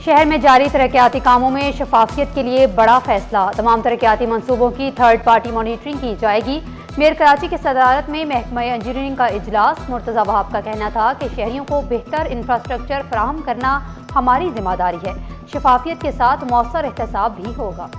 शहर में जारी तरक्याती कामों में शफाफियत के लिए बड़ा फैसला। तमाम तरक्याती मंसूबों की थर्ड पार्टी मॉनिटरिंग की जाएगी। मेयर कराची की सदारत में महकमा इंजीनियरिंग का इजलास। मुर्तज़ा वहाब का कहना था कि शहरियों को बेहतर इंफ्रास्ट्रक्चर फराहम करना हमारी जिम्मेदारी है। शफाफियत के साथ मौसर एहतसाब भी होगा।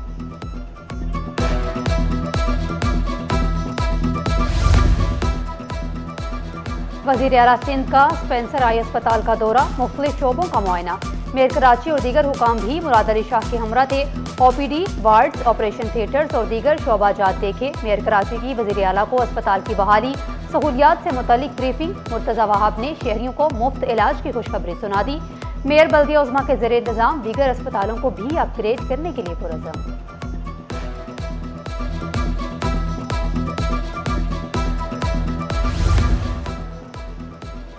वज़ीर आला सिंध का स्पेंसर आई अस्पताल का दौरा, मुख्तलिफ शोबों का मुआयना। मेयर कराची और दीगर हुकाम भी मुराद अली शाह के हमरा थे। OPD, वार्ड्स, ऑपरेशन थिएटर्स और दीगर शोबाजात देखे। मेयर कराची की वज़ीर आला को अस्पताल की बहाली सहूलियात से मुतल्लिक ब्रीफिंग। मुर्तज़ा वहाब ने शहरियों को मुफ्त इलाज की खुशखबरी सुना दी। मेयर बल्दिया उज़्मा के ज़ेरे इंतज़ाम दीगर अस्पतालों को भी अपग्रेड करने के लिए पुरज़म।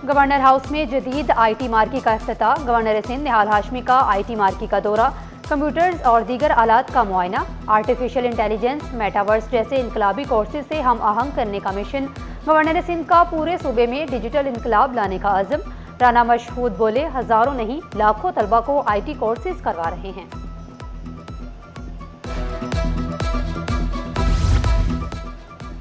गवर्नर हाउस में जदीद IT मार्की का इफ्तिताह। गवर्नर सिंध निहाल हाशमी का IT मार्की का दौरा, कंप्यूटर्स और दीगर आलात का मुआयना। आर्टिफिशियल इंटेलिजेंस, मेटावर्स जैसे इनकलाबी कोर्सेज से हम आहंग करने का मिशन। गवर्नर सिंध का पूरे सूबे में डिजिटल इनकलाब लाने का अज़म। राना मशहूद बोले, हजारों नहीं लाखों तलबा को IT कोर्सेज करवा रहे हैं।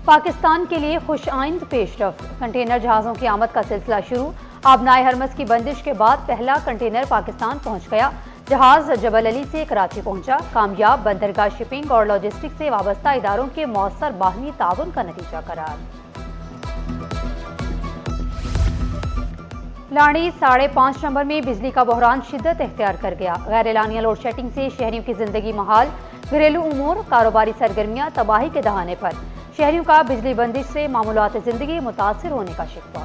पाकिस्तान के लिए खुशआइंद पेशरफ्त। कंटेनर जहाज़ों की आमद का सिलसिला शुरू। आबनाए हरमस की बंदिश के बाद पहला कंटेनर पाकिस्तान पहुंच गया। जहाज जबल अली से कराची पहुंचा। कामयाब बंदरगाह शिपिंग और लॉजिस्टिक से वाबस्ता इदारों के मौसर बाहमी ताउन का नतीजा करार। लाड़ी 5.5 नंबर में बिजली का बहरान शिद्दत इख्तियार कर गया। गैर एलानिया लोड शेडिंग से शहरियों की जिंदगी महाल। घरेलू उमूर, कारोबारी सरगर्मियां तबाही के दहाने पर। शहरियों का बिजली बंदिश से मामूलात जिंदगी मुतासिर होने का शिकवा।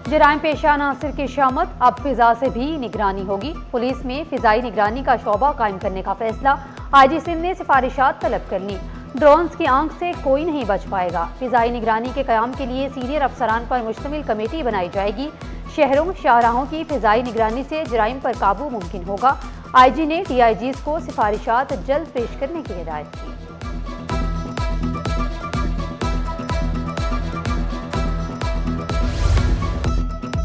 जराइम पेशा अनासिर की शामत, अब फिजा से भी निगरानी होगी। पुलिस में फिजाई निगरानी का शोबा कायम करने का फैसला। IG सिंध ने सिफारिशात तलब कर ली। ड्रोन्स की आंख से कोई नहीं बच पाएगा। फिजाई निगरानी के कयाम के लिए सीनियर अफसरान पर मुश्तमिल कमेटी बनाई जाएगी। शहरों शाहराहों की फिजाई निगरानी से जराइम पर काबू मुमकिन होगा। IG ने DIGs को सिफारिशात जल्द पेश करने की हिदायत की।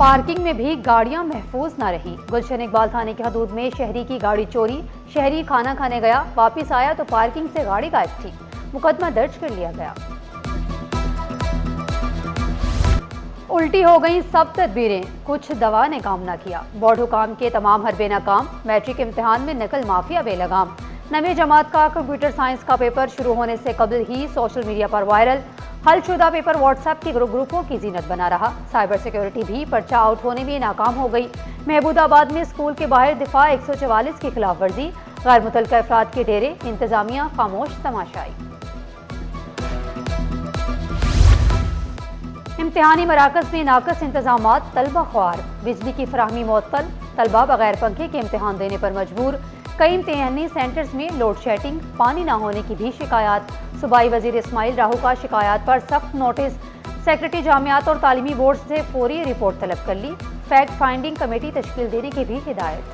पार्किंग में भी गाड़ियां महफूज न रहीं। गुलशन इकबाल थाने की हदूद में शहरी की गाड़ी चोरी। शहरी खाना खाने गया, वापिस आया तो पार्किंग से गाड़ी गायब थी। मुकदमा दर्ज कर लिया गया। उल्टी हो गई सब तदबीरें, कुछ दवा ने काम न किया। बोर्ड हुकाम के तमाम हरबे नाकाम। मैट्रिक इम्तिहान में नकल माफिया बेलगाम। नवी जमात का कंप्यूटर साइंस का पेपर शुरू होने से कबल ही सोशल मीडिया पर वायरल। हलशुदा पेपर व्हाट्सएप के ग्रुपों की जीनत बना रहा। साइबर सिक्योरिटी भी पर्चा आउट होने में नाकाम हो गई। महबूदाबाद में स्कूल के बाहर दिफा 144 की खिलाफ वर्जी। गैर मुतल्लिका अफराद के डेरे, इंतजामिया खामोश तमाशाई। इम्तिहानी मराकज में नाकस इंतजामात, तलबा ख्वार। बिजली की फराहमी मुअत्तल, तलबा बगैर पंखे के इम्तिहान देने पर मजबूर। कई इम्तिहानी सेंटर्स में लोड शेडिंग, पानी न होने की भी शिकायत। सूबाई वजीर इस्माइल राहू का शिकायत पर सख्त नोटिस। सेक्रेटरी जामियात और तालीमी बोर्ड से फौरी रिपोर्ट तलब कर ली। फैक्ट फाइंडिंग कमेटी तश्कील देने की भी हिदायत।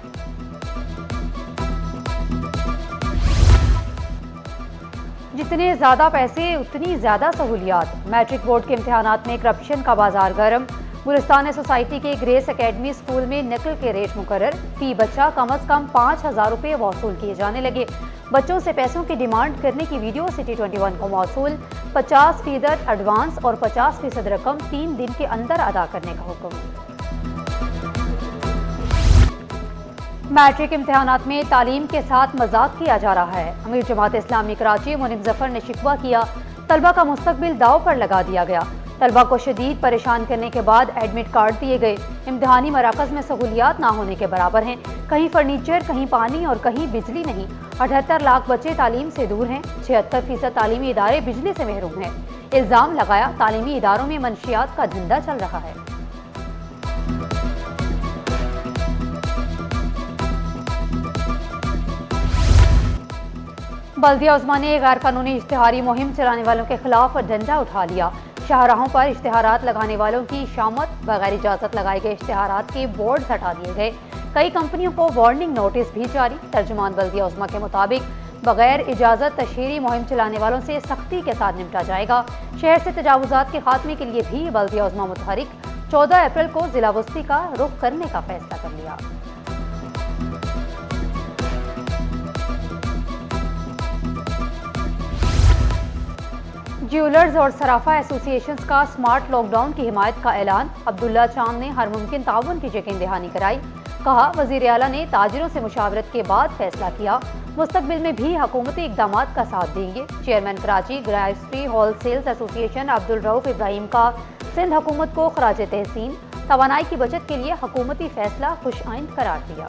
जितने ज्यादा पैसे उतनी ज्यादा सहूलियात। मैट्रिक बोर्ड के इम्तिहानात में करप्शन का बाजार गर्म। गुलिस्तान सोसाइटी के ग्रेस एकेडमी स्कूल में नकल के रेट मुकर्रर। फी बच्चा कम अज कम 5,000 रुपये वसूल किए जाने लगे। बच्चों से पैसों की डिमांड करने की वीडियो सिटी 21 को मौसूल। 50% एडवांस और 50% रकम 3 दिन के अंदर अदा करने का हुक्म। मैट्रिक इम्तिहानात में तालीम के साथ मजाक किया जा रहा है। अमीर जमात इस्लामी कराची मुनीब जफर ने शिकवा किया, तलबा का मुस्तकबिल दाव पर लगा दिया गया। तलबा को शदीद परेशान करने के बाद एडमिट कार्ड दिए गए। इम्तिहानी मराकज में सहूलियात ना होने के बराबर हैं। कहीं फर्नीचर, कहीं पानी और कहीं बिजली नहीं। 78 लाख बच्चे तालीम से दूर हैं। 76% तालीमी इदारे बिजली से महरूम हैं। इल्ज़ाम लगाया, तालीमी इदारों में मंशियात का धंधा चल रहा है। बल्दिया उज़्मा ने गैर कानूनी इश्तिहारी मुहिम चलाने वालों के खिलाफ डंडा उठा लिया। शाहराहों पर इश्तिहारात लगाने वालों की शामत। बगैर इजाजत लगाए गए इश्तिहारात के बोर्ड हटा दिए गए। कई कंपनियों को वार्निंग नोटिस भी जारी। तर्जुमान बल्दिया उज़्मा के मुताबिक बगैर इजाजत तशहीरी मुहिम चलाने वालों से सख्ती के साथ निपटा जाएगा। शहर से तजावुजात के खात्मे के लिए भी बल्दिया उज़्मा मुतहरिक 14 अप्रैल को जिला वस्ती का रुख करने का फैसला कर लिया। ज्वेलर्स और सराफा एसोसिएशंस का स्मार्ट लॉकडाउन की हिमायत का ऐलान। अब्दुल्ला चांद ने हर मुमकिन ताउन की यकीन दहानी कराई। कहा, वजीर आला ने ताजिरों से मुशावरत के बाद फैसला किया, मुस्तकबिल में भी हुकूमती इकदाम का साथ देंगे। Chairman Karachi grasserie wholesales association Abdul Rauf Ibrahim का सिंध हुकूमत को खराज तहसीन। तवानाई की बचत के लिए हुकूमती फैसला खुशआइंद करार दिया।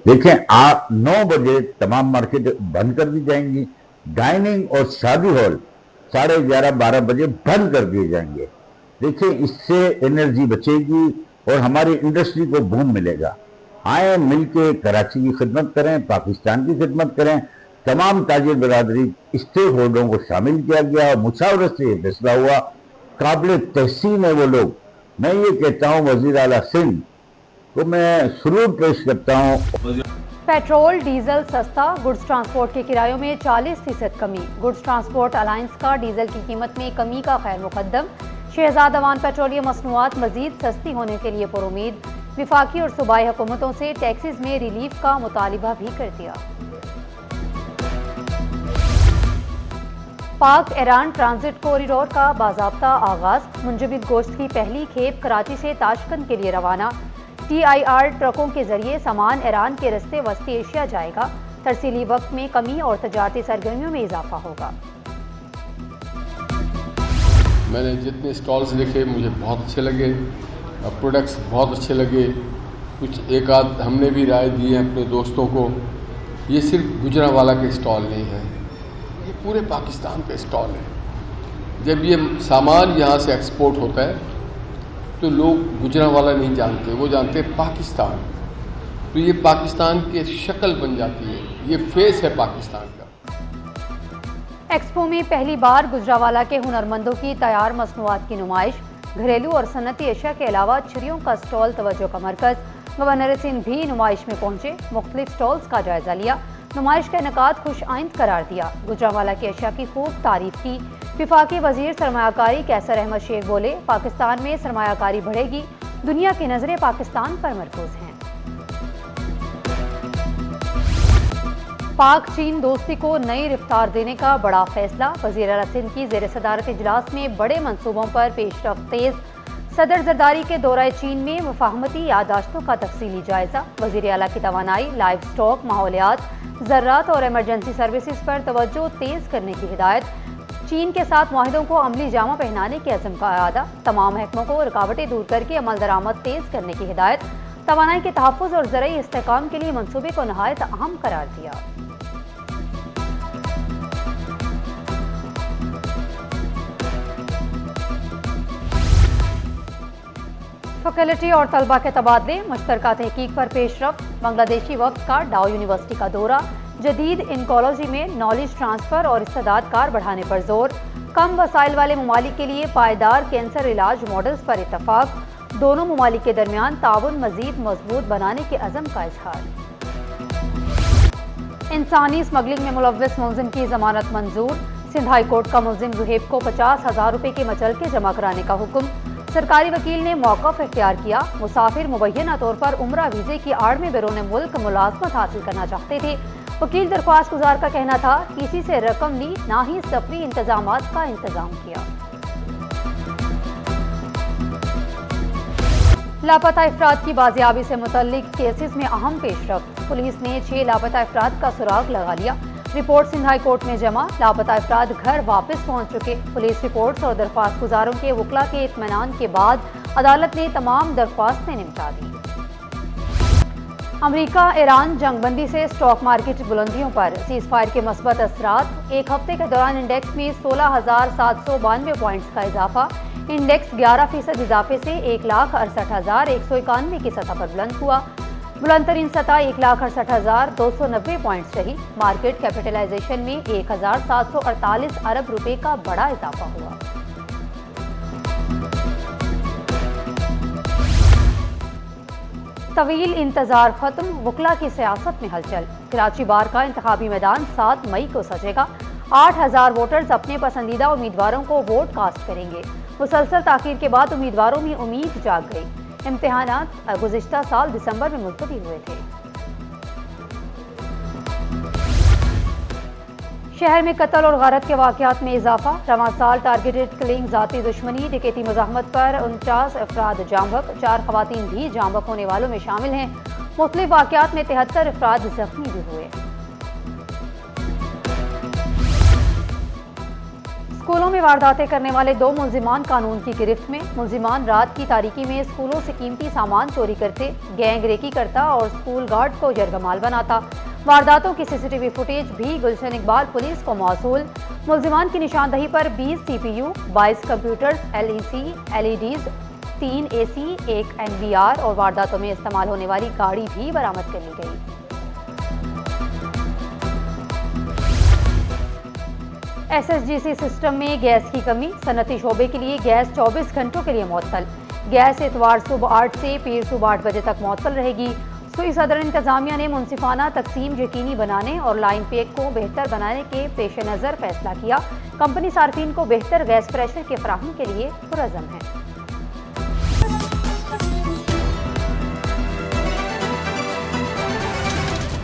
देखें, आप 9 बजे तमाम मार्केट बंद कर दी जाएंगी। डाइनिंग और शादी हॉल 11:30-12 बजे बंद कर दिए जाएंगे। देखिए, इससे एनर्जी बचेगी और हमारी इंडस्ट्री को बूम मिलेगा। आए मिलके कराची की खिदमत करें, पाकिस्तान की खिदमत करें। तमाम ताजिर बरादरी स्टेक होल्डरों को शामिल किया गया और मुशावरत से यह फैसला हुआ। काबिल तहसीन है वो लोग। मैं ये कहता हूँ वजीर आला सिंध को मैं सलूट पेश करता हूँ। पेट्रोल डीजल सस्ता, गुड्स ट्रांसपोर्ट के किरायों में 40% कमी। गुड्स ट्रांसपोर्ट अलायंस का डीजल की कीमत में कमी का खैर मुकद्दम। शहजाद अवान पेट्रोलियम मसनूआत मजीद सस्ती होने के लिए पुरुमीद। विफाकी और सूबाई हुकूमतों से टैक्सेस में रिलीफ का मुतालिबा भी कर दिया। पाक ईरान ट्रांजिट कॉरिडोर का बाज़ाब्ता आगाज। मुंजमद गोश्त की पहली खेप कराची से ताशकंद के लिए रवाना। TIR ट्रकों के जरिए सामान ईरान के रस्ते वस्ती एशिया जाएगा। तरसीली वक्त में कमी और तजारती सरगर्मियों में इजाफा होगा। मैंने जितने स्टॉल्स देखे मुझे बहुत अच्छे लगे, प्रोडक्ट्स बहुत अच्छे लगे। कुछ एक आध हमने भी राय दी है अपने दोस्तों को। ये सिर्फ गुजरांवाला के स्टॉल नहीं है, ये पूरे पाकिस्तान का स्टॉल है। जब ये सामान यहाँ से एक्सपोर्ट होता है तो लोग गुजरांवाला नहीं जानते, वो जानते हैं पाकिस्तान। तो ये पाकिस्तान की शक्ल बन जाती है, ये फेस है पाकिस्तान का। एक्सपो में पहली बार गुजरांवाला के हुनरमंदों की तैयार मसनूआत की नुमाइश। घरेलू और सनती एशिया के अलावा छुरियों का स्टॉल तवज्जो का मरकज। गवर्नर सिंध भी नुमाइश में पहुंचे, मुख्तलिफ स्टॉल्स का जायजा लिया। नुमाइश का इनेकाद खुशआइंद करार दिया। गुजरांवाला की एशिया की खूब तारीफ की। विफाकी वजीर सरमायाकारी कैसर अहमद शेख बोले, पाकिस्तान में सरमायाकारी बढ़ेगी, दुनिया की नजरें पाकिस्तान पर मरकूज हैं। पाक चीन दोस्ती को नई रफ्तार देने का बड़ा फैसला। वजीर आला सिंध की जेर सदारत इजलास में बड़े मंसूबों पर पेशरफ्त तेज। सदर जरदारी के दौरे चीन में मुफाहमती यादाश्तों का तफसीली जायजा। वजीर आला की तवानाई, लाइव स्टॉक, माहौलियात, ज़राअत और एमरजेंसी सर्विसेज पर तवज्जो तेज करने की हिदायत। चीन के साथ मुआहिदों को अमली जामा पहनाने के अज़म का इरादा। तमाम महकमों को रुकावटें दूर करके अमल दरामद तेज करने की हिदायत। तवानाई के तहफ़्फ़ुज़ और ज़रई इस्तेहकाम के लिए मनसूबे को नहायत अहम करार दिया। फैकल्टी और तलबा के तबादले, मुश्तरका तहकीक पर पेशरफ्त। बांग्लादेशी वफ्द का डाउ यूनिवर्सिटी का दौरा। जदीद इनकोलॉजी में नॉलेज ट्रांसफ़र और इस्तेदाद कार बढ़ाने पर जोर। कम वसाइल वाले ममालिक के लिए पायदार कैंसर इलाज मॉडल्स पर इत्तफाक। दोनों ममालिक के दरमियान ताउन मजीद मजबूत बनाने के अज़म का इजहार। इंसानी स्मगलिंग में मुलव्वस मुलजिम की जमानत मंजूर। सिंध हाई कोर्ट का मुलजिम जुहेब को 50,000 रुपये के मचलके जमा कराने का हुक्म। सरकारी वकील ने मौक़िफ़ इख्तियार किया। मुसाफिर मुबैना तौर पर उम्रा वीज़े की आड़ में बैरून मुल्क मुलाजमत हासिल करना चाहते थे। वकील दरख्वास्त गुजार का कहना था, किसी से रकम ली, ना ही सफरी इंतजामात का इंतजाम किया। लापता अफराद की बाजियाबी से मुतल्लिक केसेस में अहम पेशरफ्त। पुलिस ने 6 लापता अफराद का सुराग लगा लिया। रिपोर्ट सिंध हाई कोर्ट में जमा। लापता अफराद घर वापस पहुंच चुके। पुलिस रिपोर्ट्स और दरख्वास्त गुजारों के वकला के इत्मीनान के बाद अदालत ने तमाम दरख्वास्तें निपटा दी। अमरीका ईरान जंगबंदी से स्टॉक मार्केट बुलंदियों पर। सीज फायर के मस्बत असरात। एक हफ्ते के दौरान इंडेक्स में 16,792 पॉइंट्स का इजाफा। इंडेक्स 11% इजाफे से 1,68,191 की सतह पर बुलंद हुआ। बुलंद तरीन सतह 1,68,290 पॉइंट्स रही। मार्केट कैपिटलाइजेशन में 1,748 अरब रुपए का बड़ा इजाफा हुआ। तवील इंतजार खत्म, वकला की सियासत में हलचल। कराची बार का इंतखाबी मैदान 7 मई को सजेगा। 8,000 वोटर्स अपने पसंदीदा उम्मीदवारों को वोट कास्ट करेंगे। मुसलसल ताखीर के बाद उम्मीदवारों में उम्मीद जाग गई। इम्तिहानात गुज़िश्ता साल दिसंबर में मुलतवी हुए थे। शहर में कत्ल और गारत के वाक़यात में इजाफा। रवां साल टारगेटेड किलिंग, ज़ाती दुश्मनी, डकैती मुज़ाहमत पर 49 अफराद जामबक, 4 खवातीन भी जामबक होने वालों में शामिल हैं। मुख्तलिफ वाक़यात में 73 अफराद जख्मी भी हुए। स्कूलों में वारदातें करने वाले 2 मुलजिमान कानून की गिरफ्त में। मुलजिमान रात की तारीकी में स्कूलों से कीमती सामान चोरी करते, गैंग रेकी करता और स्कूल गार्ड को जरगमाल बनाता। वारदातों की सीसीटीवी फुटेज भी गुलशन इकबाल पुलिस को मौसूल। मुलजिमान की निशानदही पर 20 CPU, 22 computers, LEC, LEDs, 3 AC, 1 NVR और वारदातों में इस्तेमाल होने वाली गाड़ी भी बरामद कर ली गई। SSGC सिस्टम में गैस की कमी, सनती शोबे के लिए गैस 24 घंटों के लिए मुअत्तल। गैस इतवार सुबह 8 से पीर सुबह 8 बजे तक मुअत्तल रहेगी। सुई सदर इंतजामिया ने मुनसिफाना तकसीम यकीनी बनाने और लाइन पैक को बेहतर बनाने के पेश नज़र फैसला किया। कंपनी सार्फिन को बेहतर गैस प्रेशर के फराहम के लिए पुरअज़म है।